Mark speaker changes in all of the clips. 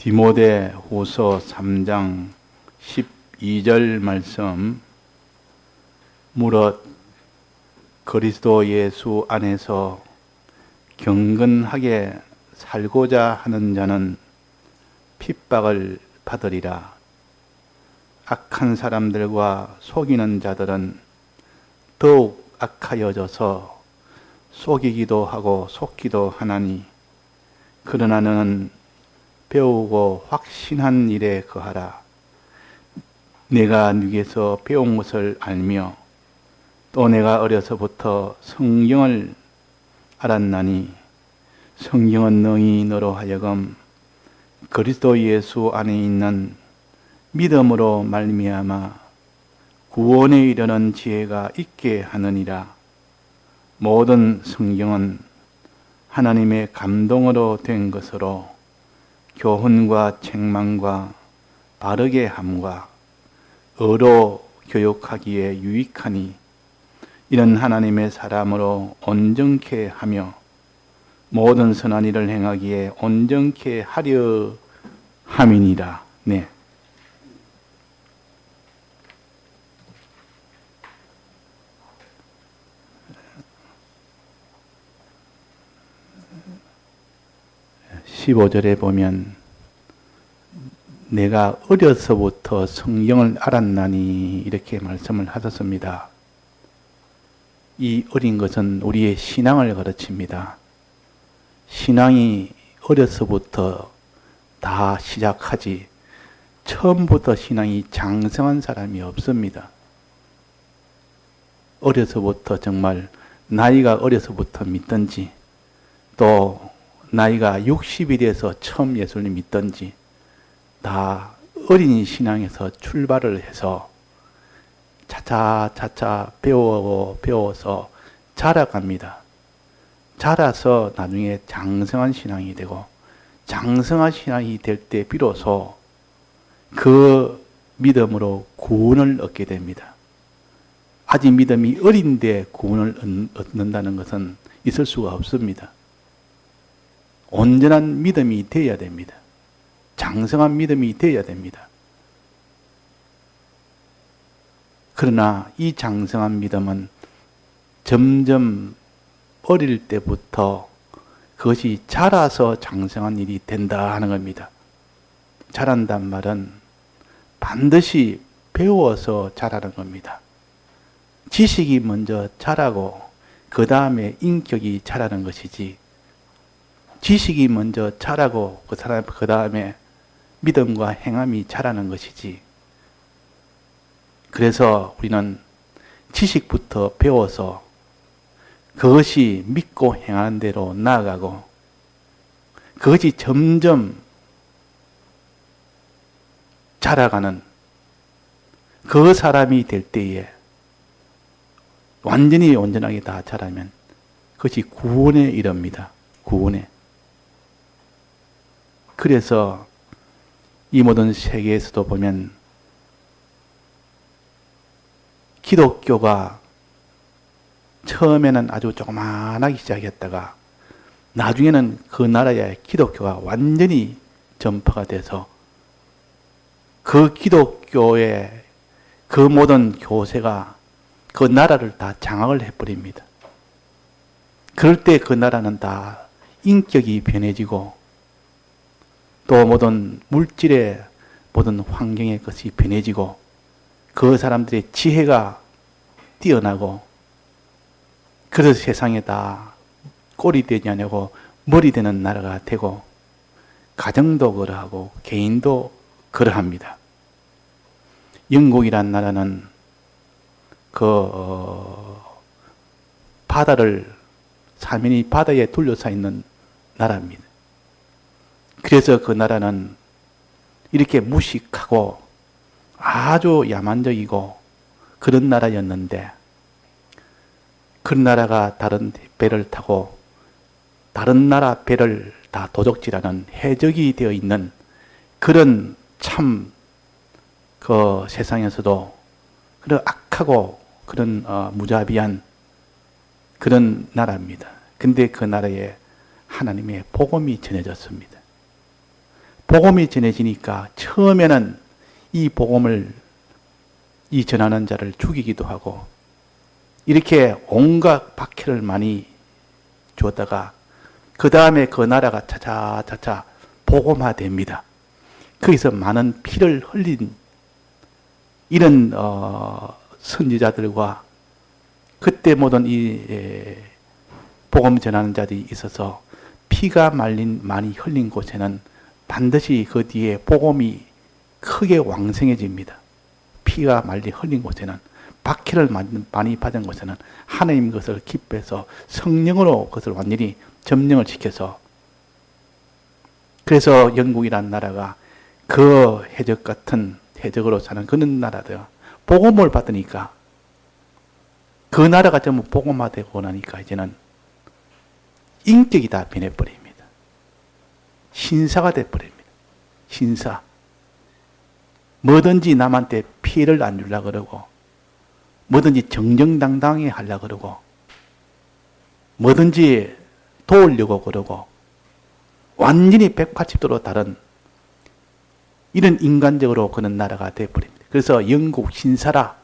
Speaker 1: 디모데후서 3장 12절 말씀. 무릇 그리스도 예수 안에서 경건하게 살고자 하는 자는 핍박을 받으리라. 악한 사람들과 속이는 자들은 더욱 악하여져서 속이기도 하고 속기도 하나니, 그러나 너는 배우고 확신한 일에 거하라. 내가 네게서 배운 것을 알며 또 내가 어려서부터 성경을 알았나니, 성경은 능히 너로 하여금 그리스도 예수 안에 있는 믿음으로 말미암아 구원에 이르는 지혜가 있게 하느니라. 모든 성경은 하나님의 감동으로 된 것으로 교훈과 책망과 바르게 함과 의로 교육하기에 유익하니, 이는 하나님의 사람으로 온전케 하며 모든 선한 일을 행하기에 온전케 하려 함이니라. 네. (15절에) 보면 내가 어려서부터 성경을 알았나니 이렇게 말씀을 하셨습니다. 이 어린 것은 우리의 신앙을 가르칩니다. 신앙이 어려서부터 다 시작하지, 처음부터 신앙이 장성한 사람이 없습니다. 어려서부터, 정말 나이가 어려서부터 믿든지, 또 나이가 60이 돼서 처음 예수를 믿든지, 다 어린이 신앙에서 출발을 해서 차차 배워서 자라갑니다. 자라서 나중에 장성한 신앙이 되고, 장성한 신앙이 될 때 비로소 그 믿음으로 구원을 얻게 됩니다. 아직 믿음이 어린데 구원을 얻는다는 것은 있을 수가 없습니다. 온전한 믿음이 되어야 됩니다. 장성한 믿음이 되어야 됩니다. 그러나 이 장성한 믿음은 점점 어릴 때부터 그것이 자라서 장성한 일이 된다 하는 겁니다. 자란단 말은 반드시 배워서 자라는 겁니다. 지식이 먼저 자라고 그 다음에 인격이 자라는 것이지, 지식이 먼저 자라고 그 다음에 믿음과 행함이 자라는 것이지, 그래서 우리는 지식부터 배워서 그것이 믿고 행하는 대로 나아가고, 그것이 점점 자라가는 그 사람이 될 때에, 완전히 온전하게 다 자라면 그것이 구원에 이릅니다. 구원에. 그래서 이 모든 세계에서도 보면 기독교가 처음에는 아주 조그만하게 시작했다가 나중에는 그 나라의 기독교가 완전히 전파가 돼서 그 기독교의 그 모든 교세가 그 나라를 다 장악을 해버립니다. 그럴 때 그 나라는 다 인격이 변해지고, 또 모든 물질의 모든 환경의 것이 변해지고, 그 사람들의 지혜가 뛰어나고, 그래서 세상에 다 꼴이 되지 않고 머리 되는 나라가 되고, 가정도 그러하고 개인도 그러합니다. 영국이란 나라는 바다를, 사면이 바다에 둘러싸여 있는 나라입니다. 그래서 그 나라는 이렇게 무식하고 아주 야만적이고 그런 나라였는데, 그 나라가 다른 배를 타고 다른 나라 배를 다 도적질하는 해적이 되어 있는 그런 참 그 세상에서도 그런 악하고 그런 무자비한 그런 나라입니다. 근데 그 나라에 하나님의 복음이 전해졌습니다. 복음이 전해지니까 처음에는 이 복음을 이 전하는 자를 죽이기도 하고 이렇게 온갖 박해를 많이 주었다가 그 다음에 그 나라가 차차차차 복음화됩니다. 거기서 많은 피를 흘린 이런 선지자들과 그때 모든 이 복음 전하는 자들이 있어서 피가 많이 흘린 곳에는 반드시 그 뒤에 복음이 크게 왕성해집니다. 피가 많이 흘린 곳에는, 박해를 많이 받은 곳에는 하나님 것을 기뻐해서 성령으로 그것을 완전히 점령을 시켜서, 그래서 영국이라는 나라가 그 해적 같은 해적으로 사는 그런 나라들, 복음을 받으니까 그 나라가 전부 복음화되고 나니까 이제는 인격이 다 변해버립니다. 신사가 돼버립니다. 신사. 뭐든지 남한테 피해를 안 주려고 그러고, 뭐든지 정정당당히 하려고 그러고, 뭐든지 도우려고 그러고, 완전히 180도로 다른 이런 인간적으로 그런 나라가 돼버립니다. 그래서 영국 신사라,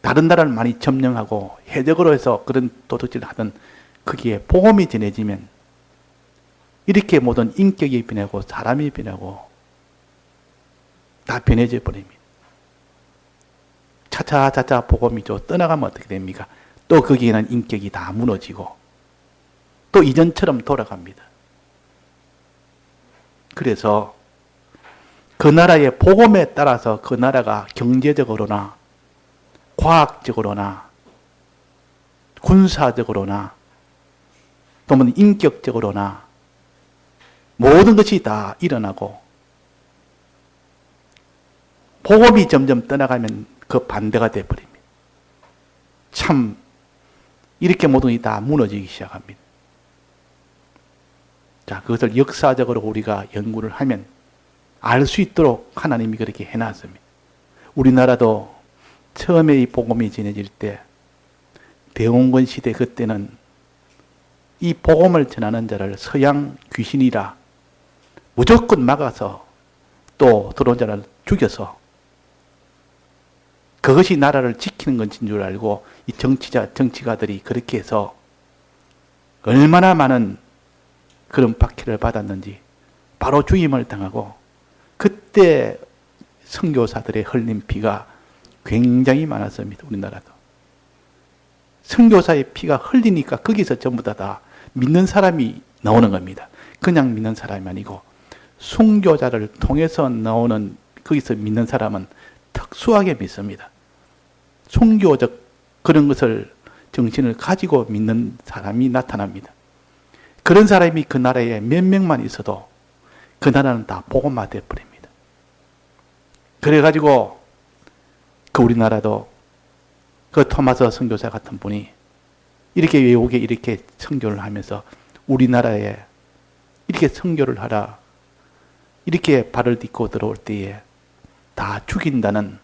Speaker 1: 다른 나라를 많이 점령하고 해적으로 해서 그런 도둑질을 하던 거기에 복음이 전해지면 이렇게 모든 인격이 변하고 사람이 변하고 다 변해져 버립니다. 차차차차 복음이 떠나가면 어떻게 됩니까? 또 거기에는 인격이 다 무너지고 또 이전처럼 돌아갑니다. 그래서 그 나라의 복음에 따라서 그 나라가 경제적으로나 과학적으로나 군사적으로나 또는 인격적으로나 모든 것이 다 일어나고, 복음이 점점 떠나가면 그 반대가 되어버립니다. 참 이렇게 모든 것이 다 무너지기 시작합니다. 자, 그것을 역사적으로 우리가 연구를 하면 알 수 있도록 하나님이 그렇게 해놨습니다. 우리나라도 처음에 이 복음이 전해질 때 대홍군 시대, 그때는 이 복음을 전하는 자를 서양 귀신이라 무조건 막아서 또 들어온 자를 죽여서, 그것이 나라를 지키는 것인 줄 알고 이 정치가들이 그렇게 해서 얼마나 많은 그런 박해를 받았는지 바로 죽임을 당하고, 그때 선교사들의 흘린 피가 굉장히 많았습니다. 우리나라도. 선교사의 피가 흘리니까 거기서 전부 다 믿는 사람이 나오는 겁니다. 그냥 믿는 사람이 아니고 순교자를 통해서 나오는, 거기서 믿는 사람은 특수하게 믿습니다. 순교적 그런 것을, 정신을 가지고 믿는 사람이 나타납니다. 그런 사람이 그 나라에 몇 명만 있어도 그 나라는 다 복음화되어 버립니다. 그래가지고 그 우리나라도 그 토마스 선교사 같은 분이 이렇게 외국에 이렇게 선교를 하면서 우리나라에 이렇게 선교를 하라, 이렇게 발을 딛고 들어올 때에 다 죽인다는,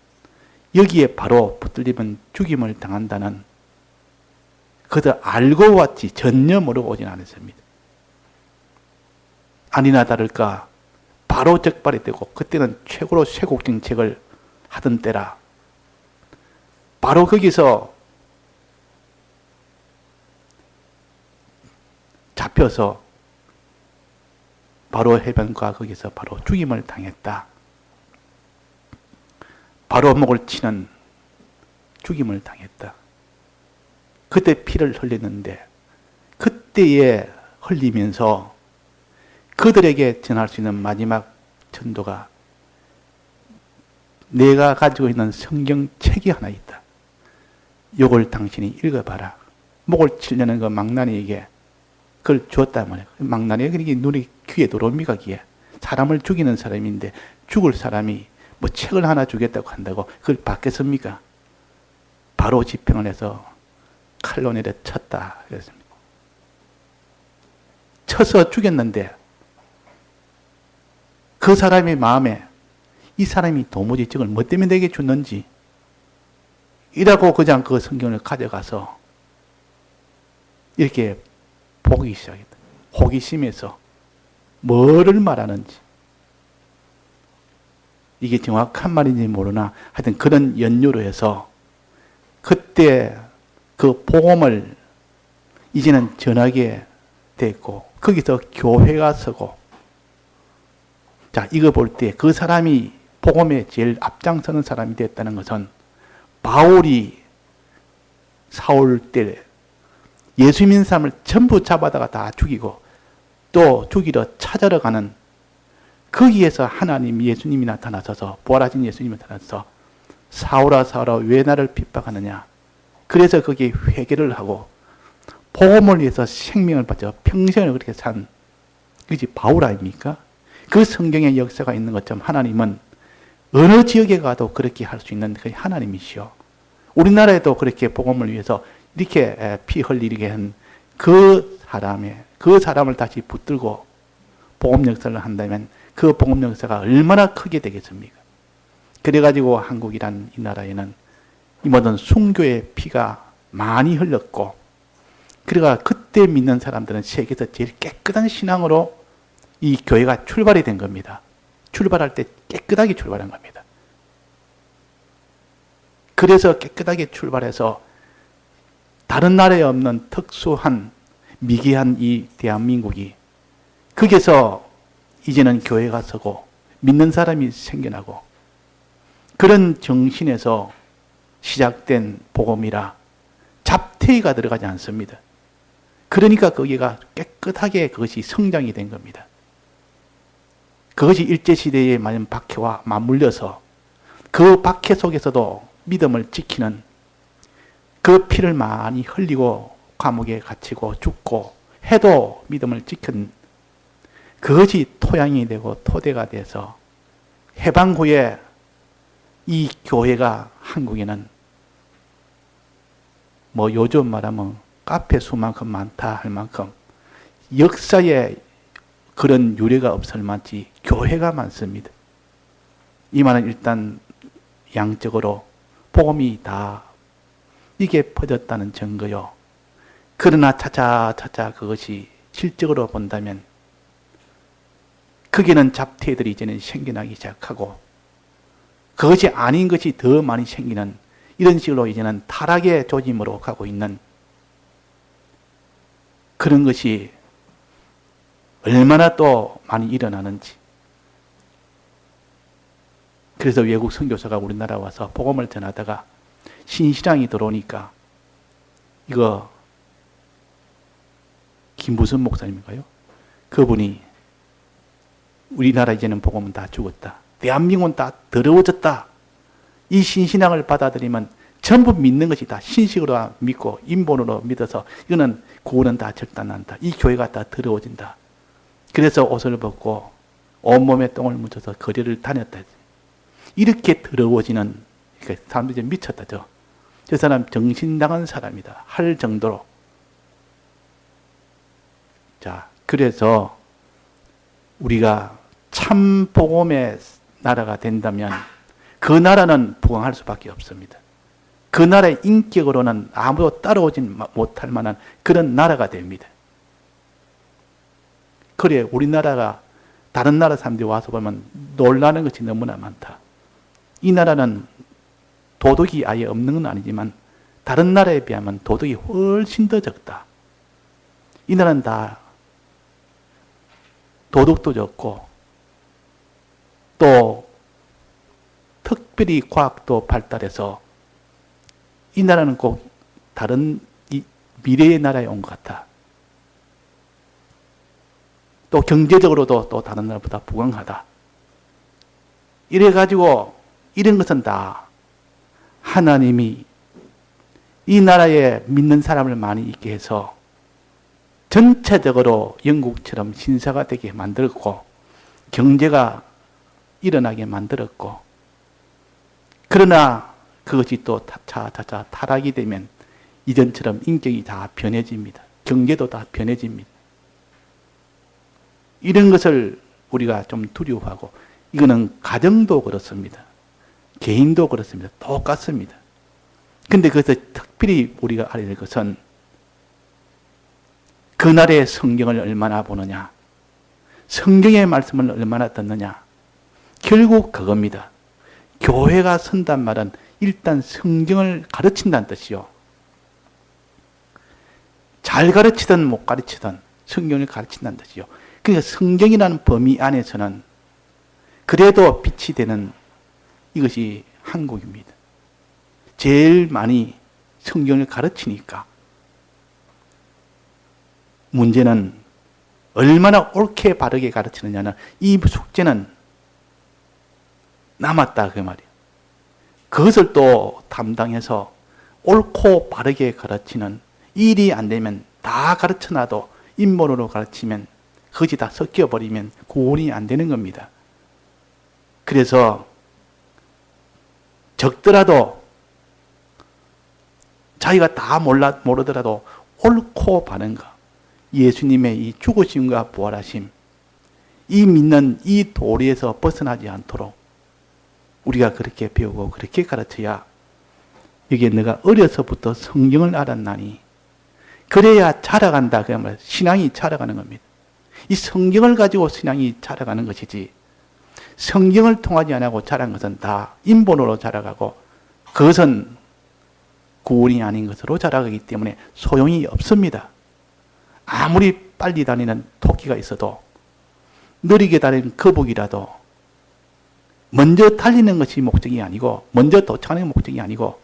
Speaker 1: 여기에 바로 붙들리면 죽임을 당한다는, 그들 알고 왔지 전혀 모르고 오진 않았습니다. 아니나 다를까 바로 적발이 되고, 그때는 최고로 쇄국 정책을 하던 때라 바로 거기서 잡혀서 바로 해변가 거기서 바로 죽임을 당했다. 바로 목을 치는 죽임을 당했다. 그때 피를 흘리는데, 그때에 흘리면서 그들에게 전할 수 있는 마지막 전도가, 내가 가지고 있는 성경책이 하나 있다. 이걸 당신이 읽어봐라. 목을 치려는 그 망나니에게 그걸 주었단 말이에요. 망나니가 그렇게 눈이 귀에 들어옵니까, 귀에? 사람을 죽이는 사람인데 죽을 사람이 뭐 책을 하나 주겠다고 한다고 그걸 받겠습니까? 바로 집행을 해서 칼로 내려 쳤다 그랬습니다. 쳐서 죽였는데 그 사람의 마음에 이 사람이 도무지 저걸 뭐 때문에 내게 줬는지 이라고 그냥 그 성경을 가져가서 이렇게 보기 시작했다. 호기심에서 뭐를 말하는지, 이게 정확한 말인지 모르나 하여튼 그런 연유로 해서 그때 그 복음을 이제는 전하게 됐고 거기서 교회가 서고 자 이거 볼 때 그 사람이 복음에 제일 앞장서는 사람이 됐다는 것은 바울이 사울 때 예수 믿는 사람을 전부 잡아다가 다 죽이고 또 죽이러 찾아러 가는 거기에서 하나님 예수님이 나타나셔서 부활하신 예수님이 나타나서 사울아 사울아 왜 나를 핍박하느냐 그래서 거기에 회개를 하고 복음을 위해서 생명을 바쳐 평생을 그렇게 산 그것이 바울 아닙니까? 그 성경의 역사가 있는 것처럼 하나님은 어느 지역에 가도 그렇게 할 수 있는 그 하나님이시오. 우리나라에도 그렇게 복음을 위해서 이렇게 피 흘리게 한 그 사람을 다시 붙들고 복음 역사를 한다면 그 복음 역사가 얼마나 크게 되겠습니까? 그래가지고 한국이란 이 나라에는 이 모든 순교의 피가 많이 흘렀고 그래가 그때 믿는 사람들은 세계에서 제일 깨끗한 신앙으로 이 교회가 출발이 된 겁니다. 출발할 때 깨끗하게 출발한 겁니다. 그래서 깨끗하게 출발해서 다른 나라에 없는 특수한 미개한 이 대한민국이 거기서 이제는 교회가 서고 믿는 사람이 생겨나고 그런 정신에서 시작된 복음이라 잡태가 들어가지 않습니다. 그러니까 거기가 깨끗하게 그것이 성장이 된 겁니다. 그것이 일제시대의 많은 박해와 맞물려서 그 박해 속에서도 믿음을 지키는 그 피를 많이 흘리고 감옥에 갇히고 죽고 해도 믿음을 지킨 그것이 토양이 되고 토대가 돼서 해방 후에 이 교회가 한국에는 뭐 요즘 말하면 카페 수만큼 많다 할 만큼 역사에 그런 유래가 없을 만치 교회가 많습니다. 이 말은 일단 양적으로 복음이 다 이게 퍼졌다는 증거요. 그러나 차차 그것이 실적으로 본다면 거기는 잡태들이 이제는 생겨나기 시작하고 그것이 아닌 것이 더 많이 생기는 이런 식으로 이제는 타락의 조짐으로 가고 있는 그런 것이 얼마나 또 많이 일어나는지. 그래서 외국 선교사가 우리나라 와서 복음을 전하다가 신실앙이 들어오니까 이거 김부선 목사님인가요? 그분이 우리나라 이제는 복음은 다 죽었다. 대한민국은 다 더러워졌다. 이 신신앙을 받아들이면 전부 믿는 것이 다 신식으로 믿고 인본으로 믿어서 이거는 구원은 다 절단난다. 이 교회가 다 더러워진다. 그래서 옷을 벗고 온몸에 똥을 묻혀서 거리를 다녔다. 이렇게 더러워지는 사람들이 미쳤다죠. 저 사람 정신 나간 사람이다 할 정도로. 자, 그래서 우리가 참 복음의 나라가 된다면 그 나라는 부강할 수밖에 없습니다. 그 나라의 인격으로는 아무도 따라오지 못할 만한 그런 나라가 됩니다. 그래, 우리나라가 다른 나라 사람들이 와서 보면 놀라는 것이 너무나 많다. 이 나라는 도덕이 아예 없는 건 아니지만 다른 나라에 비하면 도덕이 훨씬 더 적다. 이 나라는 다 도덕도 좋고 또 특별히 과학도 발달해서 이 나라는 꼭 다른 미래의 나라에 온 것 같아. 또 경제적으로도 또 다른 나라보다 부강하다. 이래가지고 이런 것은 다 하나님이 이 나라에 믿는 사람을 많이 있게 해서 전체적으로 영국처럼 신사가 되게 만들었고 경제가 일어나게 만들었고 그러나 그것이 또 차차 타락이 되면 이전처럼 인격이 다 변해집니다. 경제도 다 변해집니다. 이런 것을 우리가 좀 두려워하고 이거는 가정도 그렇습니다. 개인도 그렇습니다. 똑같습니다. 근데 그래서 특별히 우리가 알아야 될 것은 그날의 성경을 얼마나 보느냐, 성경의 말씀을 얼마나 듣느냐, 결국 그겁니다. 교회가 선단 말은 일단 성경을 가르친다는 뜻이요. 잘 가르치든 못 가르치든 성경을 가르친다는 뜻이요. 그러니까 성경이라는 범위 안에서는 그래도 빛이 되는 이것이 한국입니다. 제일 많이 성경을 가르치니까. 문제는 얼마나 옳게 바르게 가르치느냐는 이 숙제는 남았다 그 말이에요. 그것을 또 담당해서 옳고 바르게 가르치는 일이 안 되면 다 가르쳐놔도 인본으로 가르치면 그것이 다 섞여버리면 구원이 안 되는 겁니다. 그래서 적더라도 자기가 다 모르더라도 옳고 바른 것, 예수님의 이 죽으심과 부활하심, 이 믿는 이 도리에서 벗어나지 않도록 우리가 그렇게 배우고 그렇게 가르쳐야 여기에 내가 어려서부터 성경을 알았나니 그래야 자라간다. 그 말, 신앙이 자라가는 겁니다. 이 성경을 가지고 신앙이 자라가는 것이지 성경을 통하지 않고 자란 것은 다 인본으로 자라가고 그것은 구원이 아닌 것으로 자라가기 때문에 소용이 없습니다. 아무리 빨리 다니는 토끼가 있어도 느리게 다니는 거북이라도 먼저 달리는 것이 목적이 아니고 먼저 도착하는 목적이 아니고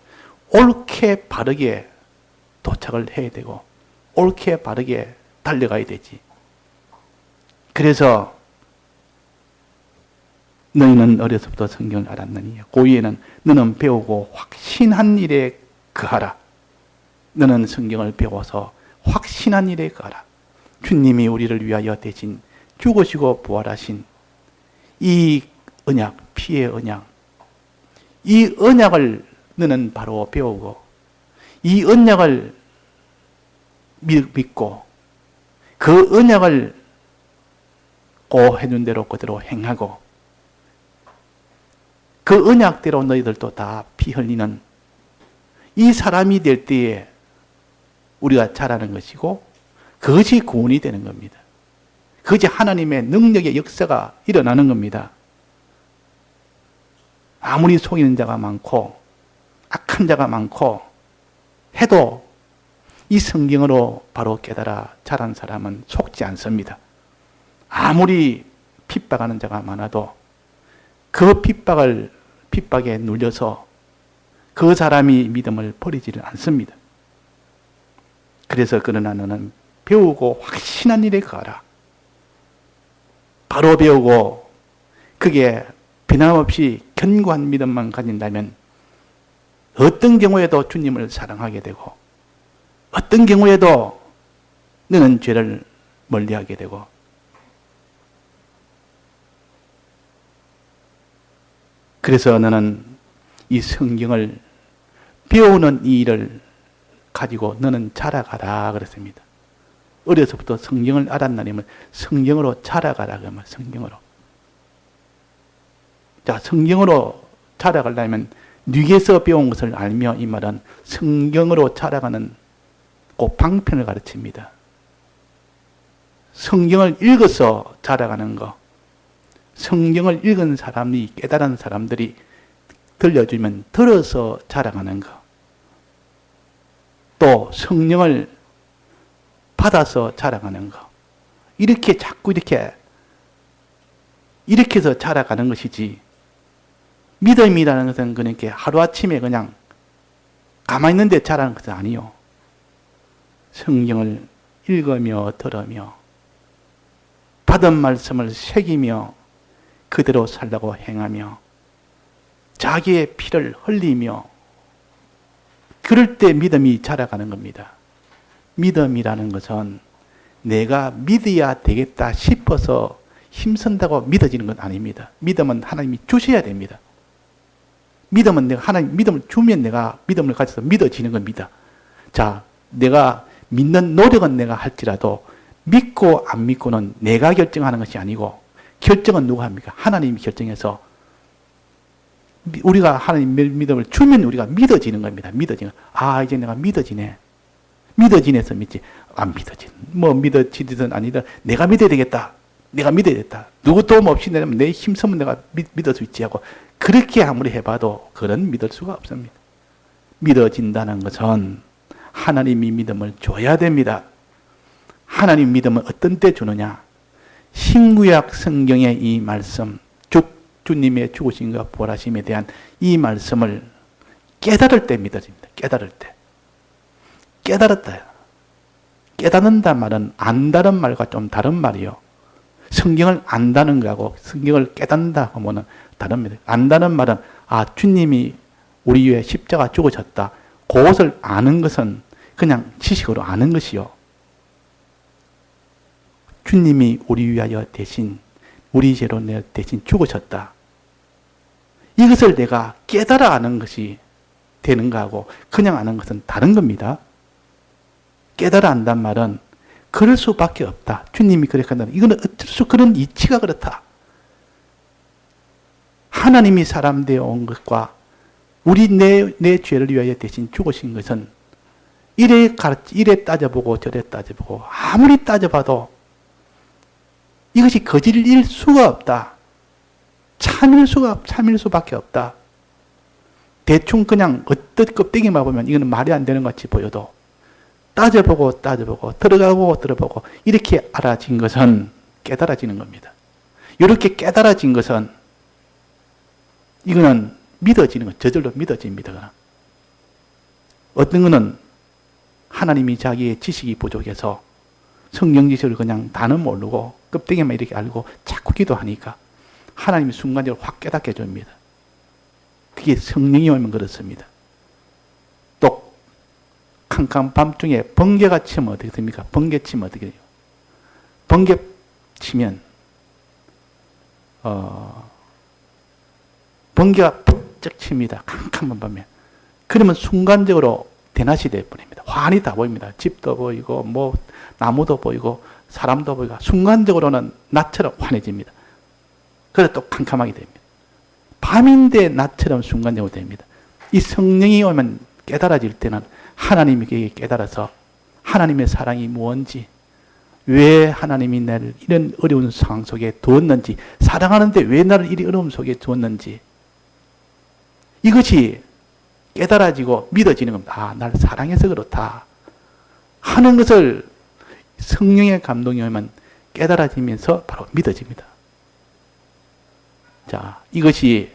Speaker 1: 옳게 바르게 도착을 해야 되고 옳게 바르게 달려가야 되지. 그래서 너희는 어려서부터 성경을 알았느니 고위에는 너는 배우고 확신한 일에 거하라. 너는 성경을 배워서 확신한 일에 거하라. 주님이 우리를 위하여 대신 죽으시고 부활하신 이 언약, 피의 언약, 이 언약을 너는 바로 배우고 이 언약을 믿고 그 언약을 고 해준 대로 그대로 행하고 그 언약대로 너희들도 다 피 흘리는 이 사람이 될 때에 우리가 자라는 것이고 그것이 구원이 되는 겁니다. 그것이 하나님의 능력의 역사가 일어나는 겁니다. 아무리 속이는 자가 많고 악한 자가 많고 해도 이 성경으로 바로 깨달아 자란 사람은 속지 않습니다. 아무리 핍박하는 자가 많아도 그 핍박에 눌려서 그 사람이 믿음을 버리지를 않습니다. 그래서 그러나 너는 배우고 확신한 일에 거하라. 바로 배우고 그게 변함없이 견고한 믿음만 가진다면 어떤 경우에도 주님을 사랑하게 되고 어떤 경우에도 너는 죄를 멀리하게 되고 그래서 너는 이 성경을 배우는 이 일을 가지고 너는 자라가라 그랬습니다. 어려서부터 성경을 알았나니면 성경으로 자라가라 그 말, 성경으로. 자, 성경으로 자라가려면 뉘게서 배운 것을 알며 이 말은 성경으로 자라가는 그 방편을 가르칩니다. 성경을 읽어서 자라가는 것. 성경을 읽은 사람이 깨달은 사람들이 들려주면 들어서 자라가는 것. 또 성령을 받아서 자라가는 것. 이렇게 자꾸 이렇게 해서 자라가는 것이지 믿음이라는 것은 그렇게 하루아침에 그냥 가만히 있는데 자라는 것은 아니요. 성경을 읽으며 들으며 받은 말씀을 새기며 그대로 살라고 행하며 자기의 피를 흘리며 그럴 때 믿음이 자라가는 겁니다. 믿음이라는 것은 내가 믿어야 되겠다 싶어서 힘쓴다고 믿어지는 건 아닙니다. 믿음은 하나님이 주셔야 됩니다. 믿음은 내가 하나님 믿음을 주면 내가 믿음을 가져서 믿어지는 겁니다. 자, 내가 믿는 노력은 내가 할지라도 믿고 안 믿고는 내가 결정하는 것이 아니고 결정은 누가 합니까? 하나님이 결정해서 우리가 하나님 믿음을 주면 우리가 믿어지는 겁니다. 믿어지는. 아, 이제 내가 믿어지네. 믿어지네서 믿지. 안 믿어진. 뭐 믿어지든 아니든 내가 믿어야 되겠다. 내가 믿어야 겠다. 누구 도움 없이 내 힘쓰면 내가 믿을 수 있지 하고 그렇게 아무리 해봐도 그런 믿을 수가 없습니다. 믿어진다는 것은 하나님이 믿음을 줘야 됩니다. 하나님 믿음은 어떤 때 주느냐? 신구약 성경의 이 말씀, 주님의 죽으심과 부활하심에 대한 이 말씀을 깨달을 때 믿어집니다. 깨달을 때. 깨달았다. 깨닫는다 말은 안다는 말과 좀 다른 말이요. 성경을 안다는 거하고 성경을 깨닫는다 하면은 다릅니다. 안다는 말은 주님이 우리 위해 십자가 죽으셨다. 그것을 아는 것은 그냥 지식으로 아는 것이요. 주님이 우리 위하여 대신 우리 죄로 내 대신 죽으셨다. 이것을 내가 깨달아 아는 것이 되는 거하고 그냥 아는 것은 다른 겁니다. 깨달아 안단 말은 그럴 수밖에 없다. 주님이 그렇게 한다면 이거는 어쩔 수 그런 이치가 그렇다. 하나님이 사람 되어 온 것과 우리 내 죄를 위하여 대신 죽으신 것은 이래 따져보고 저래 따져보고 아무리 따져봐도 이것이 거짓일 수가 없다. 참일 수밖에 없다. 대충 그냥 어떤 껍데기만 보면 이거는 말이 안 되는 것 같이 보여도 따져보고 들어보고 이렇게 알아진 것은 깨달아지는 겁니다. 이렇게 깨달아진 것은 이거는 믿어지는 것, 저절로 믿어집니다. 어떤 거는 하나님이 자기의 지식이 부족해서 성경 지식을 그냥 다는 모르고 껍데기만 이렇게 알고 자꾸 기도하니까 하나님이 순간적으로 확 깨닫게 해줍니다. 그게 성령이 오면 그렇습니다. 또 캄캄 밤중에 번개가 치면 어떻게 됩니까? 번개 치면 어떻게 돼요? 번개 치면 번개가 쩍 칩니다. 캄캄한 밤에. 그러면 순간적으로 대낮이 되어버립니다. 환히 다 보입니다. 집도 보이고 나무도 보이고 사람도 보이고 순간적으로는 낮처럼 환해집니다. 그래서 또 캄캄하게 됩니다. 밤인데 낮처럼 순간적으로 됩니다. 이 성령이 오면 깨달아질 때는 하나님에게 깨달아서 하나님의 사랑이 무엇인지, 왜 하나님이 나를 이런 어려운 상황 속에 두었는지, 사랑하는데 왜 나를 이런 어려움 속에 두었는지, 이것이 깨달아지고 믿어지는 겁니다. 날 사랑해서 그렇다 하는 것을 성령의 감동이 오면 깨달아지면서 바로 믿어집니다. 자, 이것이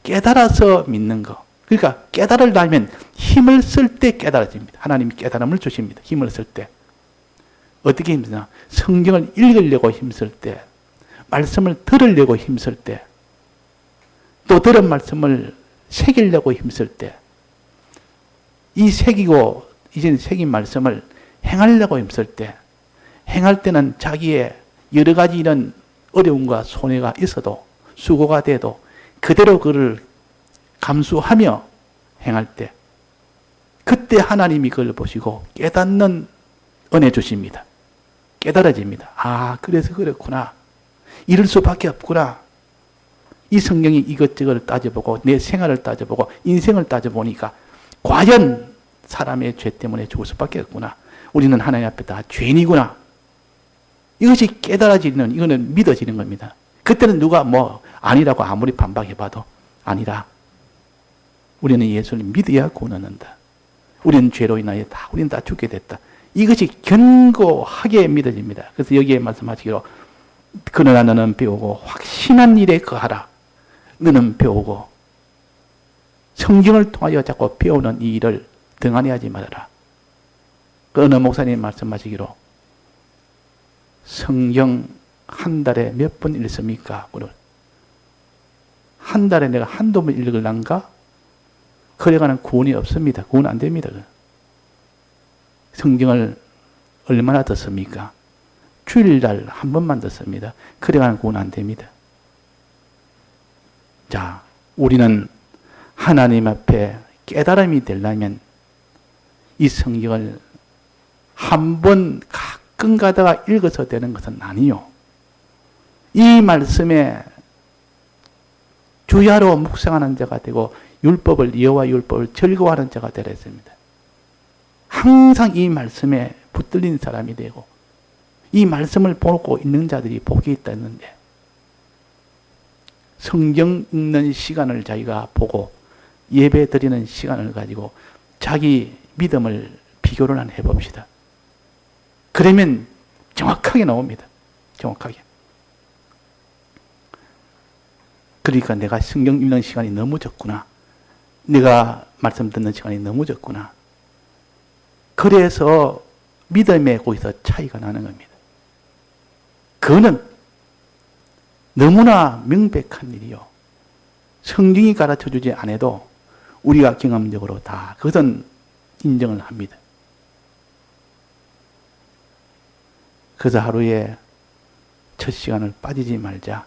Speaker 1: 깨달아서 믿는 거. 그러니까 깨달으려면 힘을 쓸 때 깨달아집니다. 하나님이 깨달음을 주십니다. 힘을 쓸 때. 어떻게 힘쓰나? 성경을 읽으려고 힘쓸 때, 말씀을 들으려고 힘쓸 때, 또 들은 말씀을 새기려고 힘쓸 때, 이 새기고 이제 새긴 말씀을 행하려고 힘쓸 때, 행할 때는 자기의 여러 가지 이런 어려움과 손해가 있어도 수고가 돼도 그대로 그를 감수하며 행할 때, 그때 하나님이 그걸 보시고 깨닫는 은혜 주십니다. 깨달아집니다. 그래서 그렇구나. 이럴 수밖에 없구나. 이 성경이 이것저것 따져보고 내 생활을 따져보고 인생을 따져보니까 과연 사람의 죄 때문에 죽을 수밖에 없구나. 우리는 하나님 앞에 다 죄인이구나. 이것이 깨달아지는, 이거는 믿어지는 겁니다. 그때는 누가 아니라고 아무리 반박해봐도 아니라 우리는 예수를 믿어야 구원한다. 우리는 죄로 인하여 우리는 다 죽게 됐다. 이것이 견고하게 믿어집니다. 그래서 여기에 말씀하시기로 그러나 너는 배우고 확신한 일에 거하라. 너는 배우고 성경을 통하여 자꾸 배우는 이 일을 등한히 하지 말아라. 그 어느 목사님 말씀하시기로 성경 한 달에 몇 번 읽습니까? 한 달에 내가 한두 번 읽을란가? 그래가는 구원이 없습니다. 구원 안 됩니다. 성경을 얼마나 듣습니까? 주일날 한 번만 듣습니다. 그래가는 구원 안 됩니다. 자, 우리는 하나님 앞에 깨달음이 되려면 이 성경을 한 번 가끔 가다가 읽어서 되는 것은 아니요. 이 말씀에 주야로 묵상하는 자가 되고 여호와 율법을 즐거워하는 자가 되라 했습니다. 항상 이 말씀에 붙들린 사람이 되고 이 말씀을 보고 있는 자들이 복이 있다 했는데, 성경 읽는 시간을 자기가 보고 예배 드리는 시간을 가지고 자기 믿음을 비교를 한번 해봅시다. 그러면 정확하게 나옵니다. 정확하게. 그러니까 내가 성경 읽는 시간이 너무 적구나. 내가 말씀 듣는 시간이 너무 적구나. 그래서 믿음에 거기서 차이가 나는 겁니다. 그거는 너무나 명백한 일이요. 성경이 가르쳐 주지 않아도 우리가 경험적으로 다 그것은 인정을 합니다. 그래서 하루에 첫 시간을 빠지지 말자.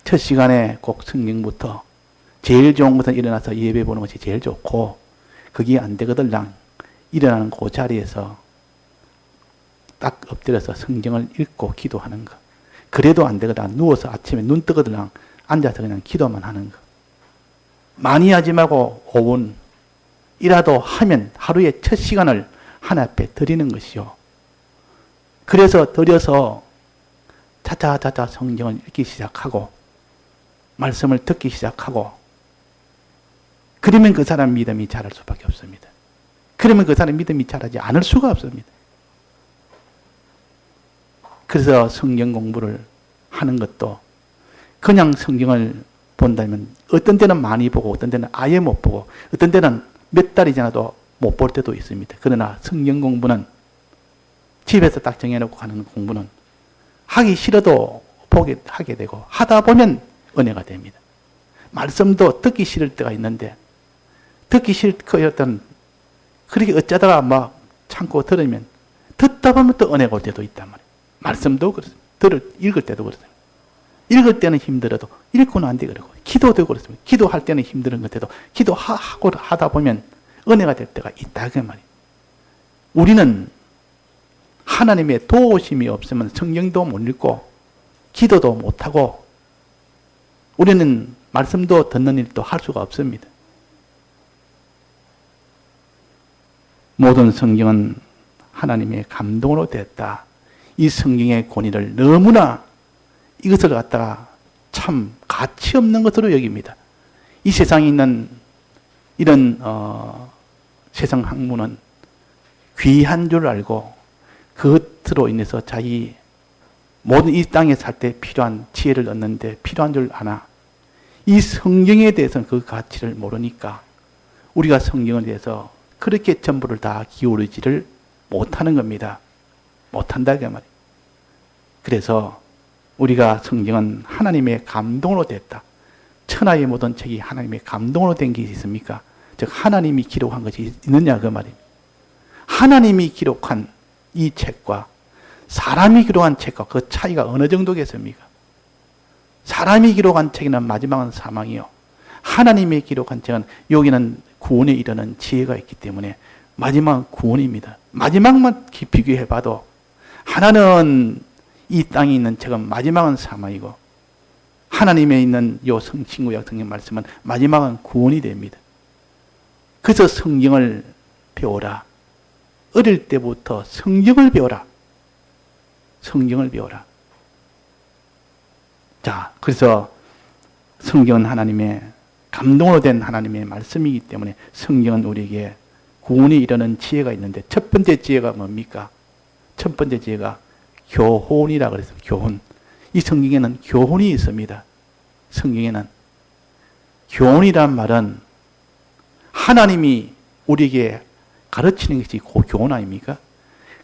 Speaker 1: 첫 시간에 꼭 성경부터 제일 좋은 것은 일어나서 예배 보는 것이 제일 좋고, 그게 안 되거들랑 일어나는 그 자리에서 딱 엎드려서 성경을 읽고 기도하는 것. 그래도 안 되거든. 누워서 아침에 눈 뜨거들랑 앉아서 그냥 기도만 하는 것. 많이 하지 말고 5분이라도 하면 하루에 첫 시간을 하나님 앞에 드리는 것이요. 그래서 드려서 차차차차 성경을 읽기 시작하고 말씀을 듣기 시작하고, 그러면 그 사람 믿음이 자랄 수밖에 없습니다. 그러면 그 사람 믿음이 자라지 않을 수가 없습니다. 그래서 성경 공부를 하는 것도 그냥 성경을 본다면 어떤 때는 많이 보고 어떤 때는 아예 못 보고 어떤 때는 몇 달이 지나도 못 볼 때도 있습니다. 그러나 성경 공부는 집에서 딱 정해놓고 하는 공부는 하기 싫어도 하게 되고 하다 보면 은혜가 됩니다. 말씀도 듣기 싫을 때가 있는데 듣기 싫었던 그렇게 어쩌다가 막 참고 들으면 듣다 보면 또 은혜가 올 때도 있단 말이에요. 말씀도 그렇습니다. 읽을 때도 그렇습니다. 읽을 때는 힘들어도 읽고는 안 돼 그러고, 기도도 그렇습니다. 기도할 때는 힘든 것에도 기도하고 하다 보면 은혜가 될 때가 있다 그 말이에요. 우리는 하나님의 도우심이 없으면 성경도 못 읽고 기도도 못하고 우리는 말씀도 듣는 일도 할 수가 없습니다. 모든 성경은 하나님의 감동으로 됐다. 이 성경의 권위를 너무나 이것을 갖다가 참 가치 없는 것으로 여깁니다. 이 세상에 있는 이런 세상 학문은 귀한 줄 알고 그것으로 인해서 자기 모든 이 땅에 살 때 필요한 지혜를 얻는데 필요한 줄 아나 이 성경에 대해서는 그 가치를 모르니까 우리가 성경에 대해서 그렇게 전부를 다 기울이지를 못하는 겁니다. 못한다 그 말이에요. 그래서 우리가 성경은 하나님의 감동으로 됐다. 천하의 모든 책이 하나님의 감동으로 된 게 있습니까? 즉 하나님이 기록한 것이 있느냐 그 말입니다. 하나님이 기록한 이 책과 사람이 기록한 책과 그 차이가 어느 정도겠습니까? 사람이 기록한 책에는 마지막은 사망이요. 하나님이 기록한 책은 여기는 구원에 이르는 지혜가 있기 때문에 마지막은 구원입니다. 마지막만 비교해봐도 하나는 이 땅에 있는 책은 마지막은 사망이고 하나님에 있는 요 신구약 성경 말씀은 마지막은 구원이 됩니다. 그래서 성경을 배워라. 어릴 때부터 성경을 배워라. 성경을 배워라. 자, 그래서 성경은 하나님의 감동으로 된 하나님의 말씀이기 때문에 성경은 우리에게 구원이 이르는 지혜가 있는데 첫 번째 지혜가 뭡니까? 첫 번째 지혜가 교훈이라 그랬어요. 교훈. 이 성경에는 교훈이 있습니다. 성경에는 교훈이란 말은 하나님이 우리에게 가르치는 것이 그 교훈 아닙니까?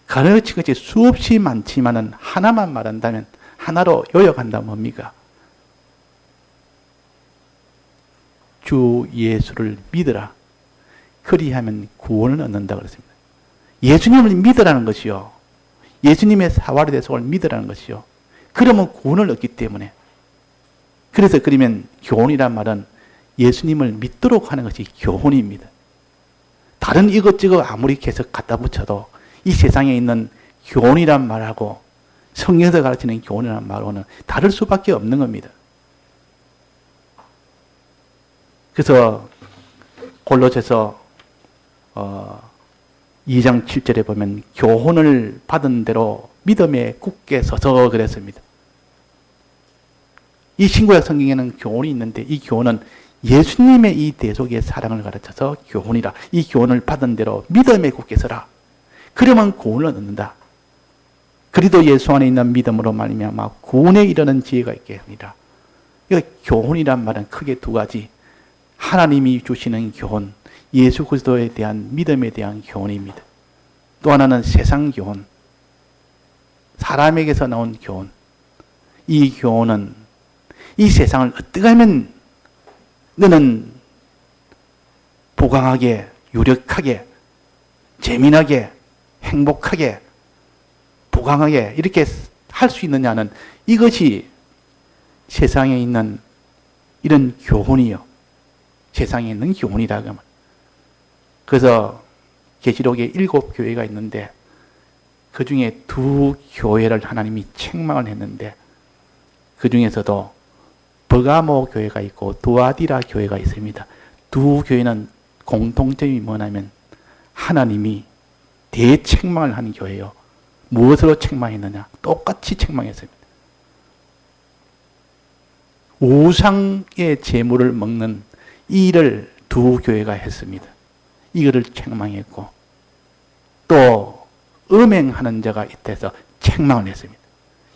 Speaker 1: 가르치는 것이 수없이 많지만은 하나만 말한다면 하나로 요약한다면 뭡니까? 주 예수를 믿으라. 그리하면 구원을 얻는다 그랬습니다. 예수님을 믿으라는 것이요. 예수님의 사활의 대속을 믿으라는 것이요. 그러면 구원을 얻기 때문에. 그래서 그러면 교훈이란 말은 예수님을 믿도록 하는 것이 교훈입니다. 다른 이것저것 아무리 계속 갖다 붙여도 이 세상에 있는 교훈이란 말하고 성경에서 가르치는 교훈이란 말하고는 다를 수밖에 없는 겁니다. 그래서 골로새서 2장 7절에 보면 교훈을 받은 대로 믿음에 굳게 서서 그랬습니다. 이 신구약 성경에는 교훈이 있는데 이 교훈은 예수님의 이 대속의 사랑을 가르쳐서 교훈이라. 이 교훈을 받은 대로 믿음에 굳게 서라. 그러면 구원을 얻는다. 그리도 예수 안에 있는 믿음으로 말미암아 구원에 이르는 지혜가 있게 합니다. 교훈이란 말은 크게 두 가지. 하나님이 주시는 교훈, 예수 그리스도에 대한 믿음에 대한 교훈입니다. 또 하나는 세상 교훈, 사람에게서 나온 교훈. 이 교훈은 이 세상을 어떻게 하면 너는 부강하게, 유력하게, 재미나게, 행복하게, 부강하게 이렇게 할 수 있느냐는 이것이 세상에 있는 이런 교훈이요. 세상에 있는 교훈이라고 하면. 그래서 계시록에 7교회가 있는데 그 중에 2교회를 하나님이 책망을 했는데 그 중에서도 버가모 교회가 있고 두아디라 교회가 있습니다. 두 교회는 공통점이 뭐냐면 하나님이 대책망을 한 교회예요. 무엇으로 책망했느냐? 똑같이 책망했습니다. 우상의 재물을 먹는 이 일을 두 교회가 했습니다. 이거를 책망했고 또 음행하는 자가 있대서 책망을 했습니다.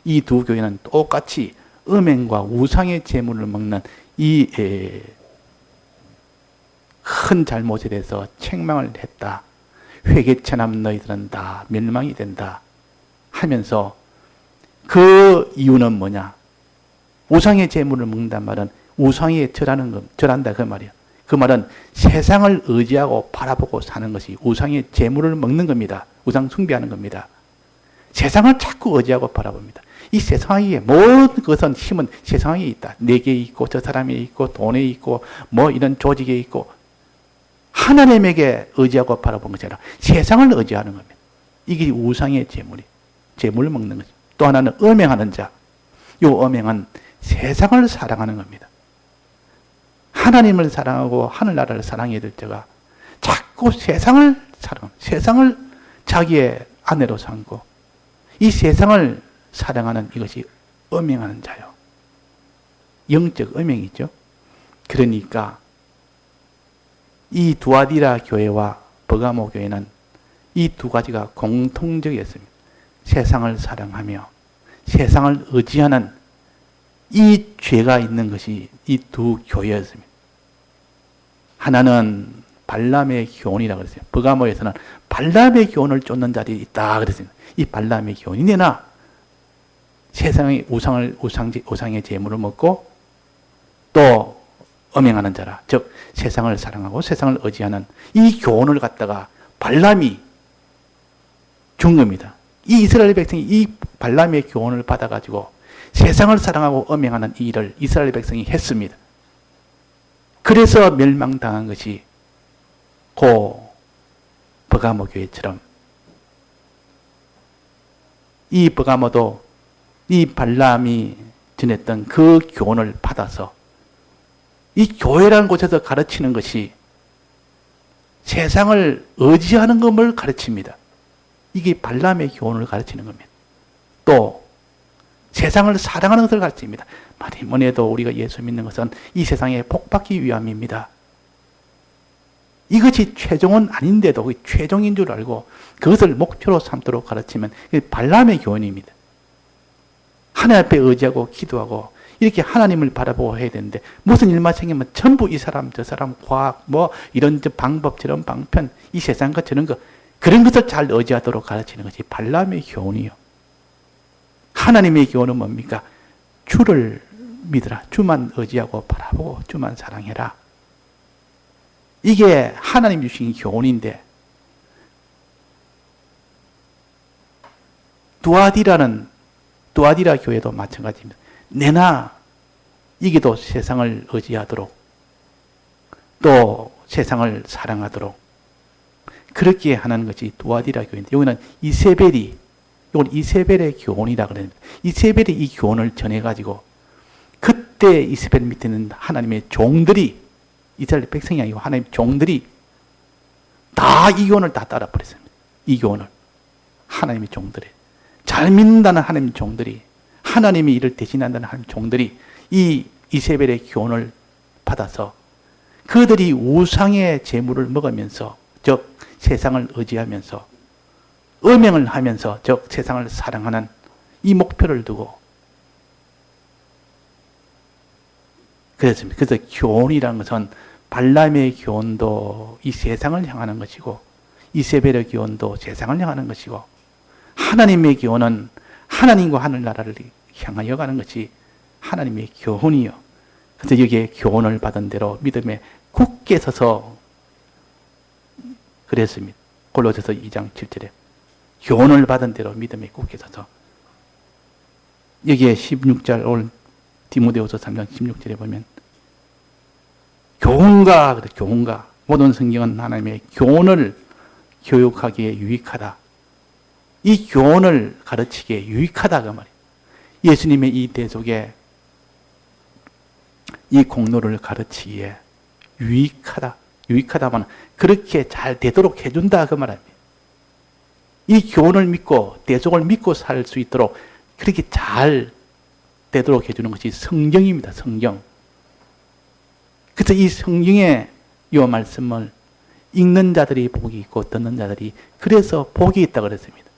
Speaker 1: 이 두 교회는 똑같이 음행과 우상의 재물을 먹는 이 큰 잘못에 대해서 책망을 했다. 회개처럼 너희들은 다 멸망이 된다 하면서 그 이유는 뭐냐? 우상의 재물을 먹는단 말은 우상에 절한다 그 말이에요. 그 말은 세상을 의지하고 바라보고 사는 것이 우상의 재물을 먹는 겁니다. 우상 숭배하는 겁니다. 세상을 자꾸 의지하고 바라봅니다. 이 세상에 모든 것은 힘은 세상에 있다. 내게 있고 저 사람에 있고 돈에 있고 뭐 이런 조직에 있고 하나님에게 의지하고 바라본 것이 아니라 세상을 의지하는 겁니다. 이게 우상의 재물을 먹는 거죠. 또 하나는 음행하는 자. 이 음행은 세상을 사랑하는 겁니다. 하나님을 사랑하고 하늘나라를 사랑해야 될 자가 자꾸 세상을 세상을 자기의 아내로 삼고 이 세상을 사랑하는 이것이 음행하는 자요. 영적 음행이죠. 그러니까 이 두아디라 교회와 버가모 교회는 이 두 가지가 공통적이었습니다. 세상을 사랑하며 세상을 의지하는 이 죄가 있는 것이 이 두 교회였습니다. 하나는 발람의 교훈이라고 그랬어요. 버가모에서는 발람의 교훈을 쫓는 자들이 있다 그랬습니다. 이 발람의 교훈이 내나 세상의 우상의 재물을 먹고 또 음행하는 자라. 즉 세상을 사랑하고 세상을 의지하는 이 교훈을 갖다가 발람이 준 겁니다. 이 이스라엘 백성이 이 발람의 교훈을 받아가지고 세상을 사랑하고 음행하는 이 일을 이스라엘 백성이 했습니다. 그래서 멸망당한 것이 고 버가모 교회처럼 이 버가모도 이 발람이 전했던 그 교훈을 받아서 이 교회라는 곳에서 가르치는 것이 세상을 의지하는 것을 가르칩니다. 이게 발람의 교훈을 가르치는 겁니다. 또 세상을 사랑하는 것을 가르칩니다. 뭐니 해도 우리가 예수 믿는 것은 이 세상에 복받기 위함입니다. 이것이 최종은 아닌데도 최종인 줄 알고 그것을 목표로 삼도록 가르치면 발람의 교훈입니다. 하나님 앞에 의지하고 기도하고 이렇게 하나님을 바라보고 해야 되는데 무슨 일만 생기면 전부 이 사람 저 사람 과학 뭐 이런 방법 저런 방편 이 세상 것 저런 것 그런 것을 잘 의지하도록 가르치는 것이 발람의 교훈이요. 하나님의 교훈은 뭡니까? 주를 믿으라. 주만 의지하고 바라보고 주만 사랑해라. 이게 하나님 주신 교훈인데 두아디라 교회도 마찬가지입니다. 내나 이게도 세상을 의지하도록 또 세상을 사랑하도록 그렇게 하는 것이 두아디라 교회인데 여기는 이세벨의 교훈이라 그럽니다. 이세벨이 이 교훈을 전해가지고 그때 이세벨 밑에 있는 하나님의 종들이 이스라엘 백성이 아니고 하나님 종들이 다 이 교훈을 다 따라버렸습니다. 이 교훈을. 하나님의 종들이. 잘 믿는다는 하나님의 종들이. 하나님이 이를 대신한다는 하나님의 종들이 이 이세벨의 교훈을 받아서 그들이 우상의 재물을 먹으면서, 즉 세상을 의지하면서 음행을 하면서, 즉 세상을 사랑하는 이 목표를 두고 그랬습니다. 그래서 교훈이라는 것은 발람의 교훈도 이 세상을 향하는 것이고 이세벨의 교훈도 세상을 향하는 것이고 하나님의 교훈은 하나님과 하늘나라를 향하여 가는 것이 하나님의 교훈이요. 그래서 여기에 교훈을 받은 대로 믿음에 굳게 서서 그랬습니다. 골로새서 2장 7절에 교훈을 받은 대로 믿음에 굳게 서서. 여기에 16절 오늘 디모데후서 3장 16절에 보면 교훈가, 교훈가. 모든 성경은 하나님의 교훈을 교육하기에 유익하다. 이 교훈을 가르치기에 유익하다 그 말이에요. 예수님의 이 대속에 이 공로를 가르치기에 유익하다. 유익하다면 그렇게 잘 되도록 해준다 그 말입니다. 이 교훈을 믿고 대속을 믿고 살 수 있도록 그렇게 잘 되도록 해주는 것이 성경입니다. 성경. 그래서 이 성경의 이 말씀을 읽는 자들이 복이 있고 듣는 자들이 그래서 복이 있다고 그랬습니다.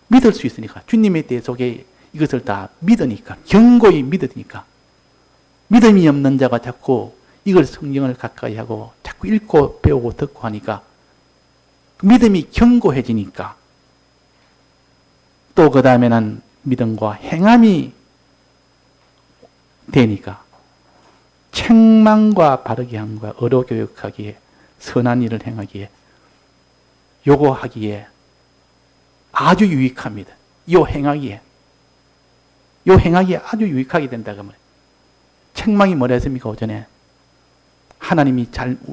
Speaker 1: 믿을 수 있으니까. 주님의 대속에 이것을 다 믿으니까. 견고히 믿으니까. 믿음이 없는 자가 자꾸 이걸 성경을 가까이 하고 자꾸 읽고 배우고 듣고 하니까 믿음이 견고해지니까 또 그 다음에는 믿음과 행함이 되니까 책망과 바르게 함과 의로 교육하기에 선한 일을 행하기에 요구하기에 아주 유익합니다. 요 행하기에 아주 유익하게 된다 그 말이에요. 책망이 뭐라 했습니까? 오전에 하나님이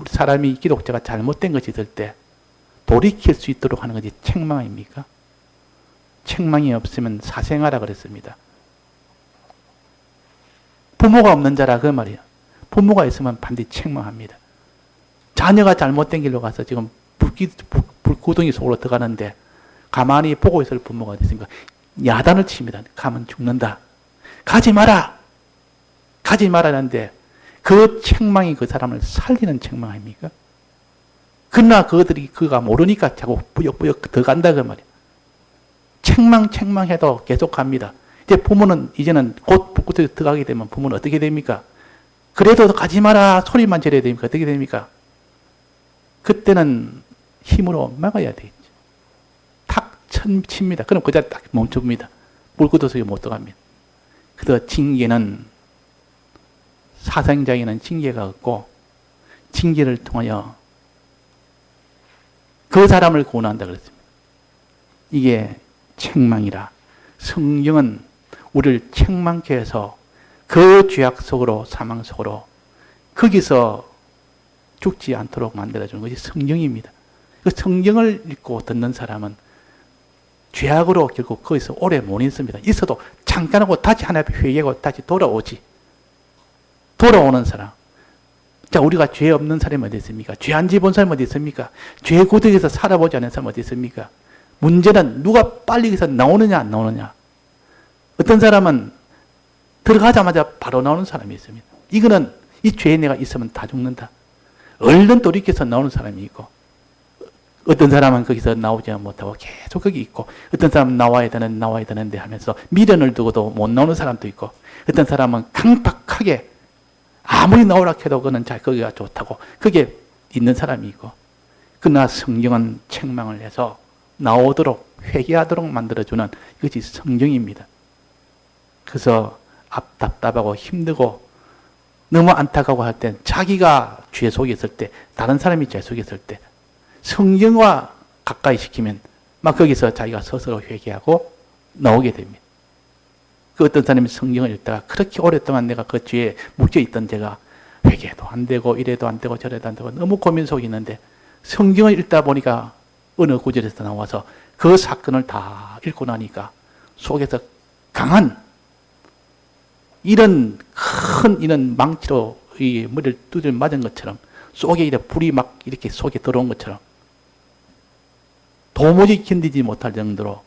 Speaker 1: 사람이 기독자가 잘못된 것이 있을 때 돌이킬 수 있도록 하는 것이 책망 아닙니까? 책망이 없으면 사생하라 그랬습니다. 부모가 없는 자라 그 말이에요. 부모가 있으면 반드시 책망합니다. 자녀가 잘못된 길로 가서 지금 불구덩이 속으로 들어가는데 가만히 보고 있을 부모가 있으니까 야단을 칩니다. 가면 죽는다. 가지 마라. 가지 말라는데 그 책망이 그 사람을 살리는 책망 아닙니까? 그러나 그가 모르니까 자꾸 뿌역뿌역 더 간다 그 말이에요. 책망해도 계속 갑니다. 이제 부모는 이제는 곧 북구덩이 들어가게 되면 부모는 어떻게 됩니까? 그래도 가지 마라 소리만 지르야 됩니까? 어떻게 됩니까? 그때는 힘으로 막아야 되겠죠. 탁 칩니다. 그럼 그 자리 딱 멈춥니다. 물구도 속에 못 들어갑니다. 그래서 징계는 사상장에는 징계가 없고 징계를 통하여 그 사람을 구원한다 그랬습니다. 이게 책망이라. 성경은 우리를 책망케 해서 그 죄악 속으로 사망 속으로 거기서 죽지 않도록 만들어주는 것이 성경입니다. 그 성경을 읽고 듣는 사람은 죄악으로 결국 거기서 오래 못 있습니다. 있어도 잠깐 하고 다시 하나님 앞에 회개하고 다시 돌아오지. 돌아오는 사람. 자, 우리가 죄 없는 사람이 어디 있습니까? 죄 안 지은 사람이 어디 있습니까? 죄 구덩이에서 살아보지 않은 사람이 어디 있습니까? 문제는 누가 빨리 여기서 나오느냐 안 나오느냐. 어떤 사람은 들어가자마자 바로 나오는 사람이 있습니다. 이거는 이 죄에 내가 있으면 다 죽는다. 얼른 돌이켜서 나오는 사람이 있고 어떤 사람은 거기서 나오지 못하고 계속 거기 있고 어떤 사람은 나와야 되는데 하면서 미련을 두고도 못 나오는 사람도 있고 어떤 사람은 강박하게 아무리 나오라 해도 그는 거기가 좋다고 거기에 있는 사람이 있고 그러나 성경은 책망을 해서 나오도록 회개하도록 만들어주는 이것이 성경입니다. 그래서 답답하고 힘들고 너무 안타까워 할 때 자기가 죄 속에 있을 때 다른 사람이 죄 속에 있을 때 성경과 가까이 시키면 막 거기서 자기가 스스로 회개하고 나오게 됩니다. 그 어떤 사람이 성경을 읽다가 그렇게 오랫동안 내가 그 죄에 묵혀 있던 제가 회개도 안 되고 이래도 안 되고 저래도 안 되고 너무 고민 속에 있는데 성경을 읽다 보니까 어느 구절에서 나와서 그 사건을 다 읽고 나니까 속에서 강한 이런 망치로 이 머리를 두들 맞은 것처럼 속에 이렇게 불이 막 이렇게 속에 들어온 것처럼 도무지 견디지 못할 정도로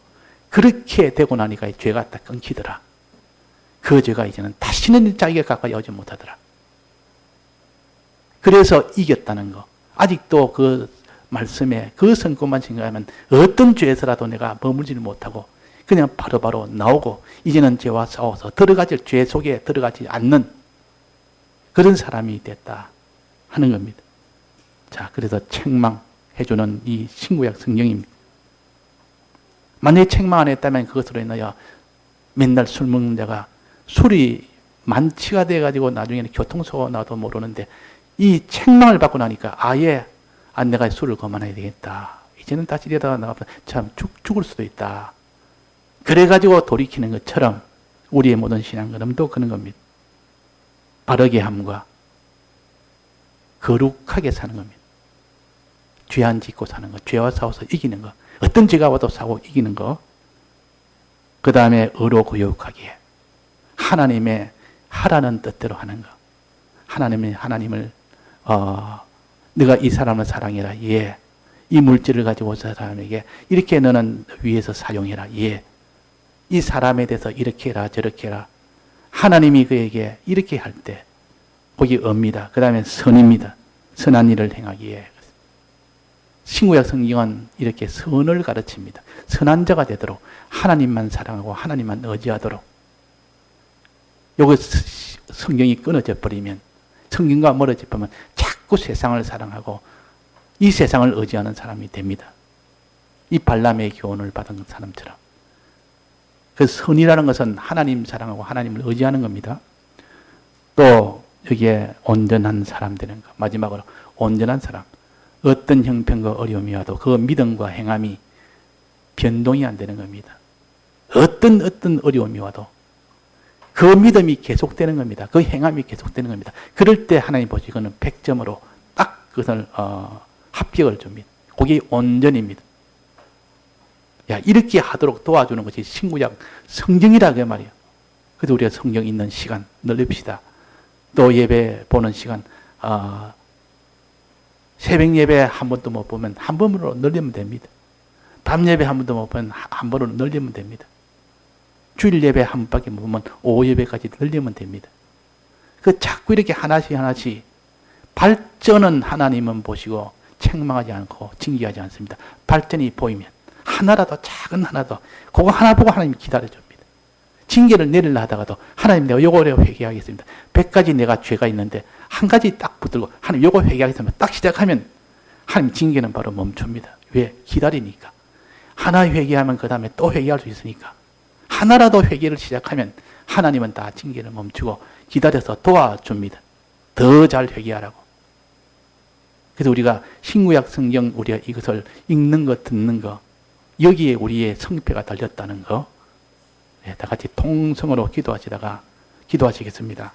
Speaker 1: 그렇게 되고 나니까 죄가 딱 끊기더라. 그 죄가 이제는 다시는 자기가 가까이 오지 못하더라. 그래서 이겼다는 거. 아직도 그 말씀에 그 성구만 생각하면 어떤 죄에서라도 내가 머물지를 못하고 그냥 바로바로 나오고 이제는 죄와 싸워서 들어가질 죄 속에 들어가지 않는 그런 사람이 됐다 하는 겁니다. 자, 그래서 책망해주는 이 신구약 성경입니다. 만약에 책망 안 했다면 그것으로 인하여 맨날 술 먹는 자가 술이 만취가 돼가지고 나중에는 교통사고가 나도 모르는데 이 책망을 받고 나니까 아예 내가 술을 그만해야 되겠다. 이제는 다시 이러다가 나가면 참 죽을 수도 있다. 그래가지고 돌이키는 것처럼 우리의 모든 신앙걸음도 그런 겁니다. 바르게 함과 거룩하게 사는 겁니다. 죄 안 짓고 사는 것, 죄와 싸워서 이기는 것, 어떤 죄가 와도 싸우고 이기는 것, 그 다음에 의로 거룩하게 하나님의 하라는 뜻대로 하는 것, 하나님을 네가 이 사람을 사랑해라. 예. 이 물질을 가지고 온 사람에게 이렇게 너는 위해서 사용해라. 예. 이 사람에 대해서 이렇게 해라 저렇게 해라. 하나님이 그에게 이렇게 할 때 거기 업니다. 그 다음에 선입니다. 선한 일을 행하기에. 신구약 성경은 이렇게 선을 가르칩니다. 선한 자가 되도록 하나님만 사랑하고 하나님만 의지하도록. 요거 성경이 끊어져 버리면 성경과 멀어져 버리면 자꾸 세상을 사랑하고 이 세상을 의지하는 사람이 됩니다. 이 발람의 교훈을 받은 사람처럼. 그 선이라는 것은 하나님 사랑하고 하나님을 의지하는 겁니다. 또 여기에 온전한 사람 되는 것. 마지막으로 온전한 사람. 어떤 형편과 어려움이 와도 그 믿음과 행함이 변동이 안 되는 겁니다. 어떤 어려움이 와도 그 믿음이 계속되는 겁니다. 그 행함이 계속되는 겁니다. 그럴 때 하나님 보시고는 100점으로 딱 그것을 합격을 줍니다. 그게 온전입니다. 야, 이렇게 하도록 도와주는 것이 신구약 성경이라 그 말이에요. 그래서 우리가 성경 있는 시간 늘립시다. 또 예배 보는 시간, 새벽 예배 한 번도 못 보면 한 번으로 늘리면 됩니다. 밤 예배 한 번도 못 보면 한 번으로 늘리면 됩니다. 주일 예배 한 번밖에 못 보면 오후 예배까지 늘리면 됩니다. 그 자꾸 이렇게 하나씩 발전은 하나님은 보시고 책망하지 않고 징계하지 않습니다. 발전이 보이면 하나라도 작은 하나도 그거 하나 보고 하나님이 기다려줍니다. 징계를 내리려 하다가도 하나님 내가 요거를 회개하겠습니다. 100가지 내가 죄가 있는데 한 가지 딱 붙들고 하나님 요거 회개하겠습니다. 딱 시작하면 하나님 징계는 바로 멈춥니다. 왜? 기다리니까. 하나 회개하면 그 다음에 또 회개할 수 있으니까. 하나라도 회개를 시작하면 하나님은 다 징계를 멈추고 기다려서 도와줍니다. 더 잘 회개하라고. 그래서 우리가 신구약 성경 우리가 이것을 읽는 거 듣는 거 여기에 우리의 성패가 달렸다는 거 다 같이 통성으로 기도하시다가 기도하시겠습니다.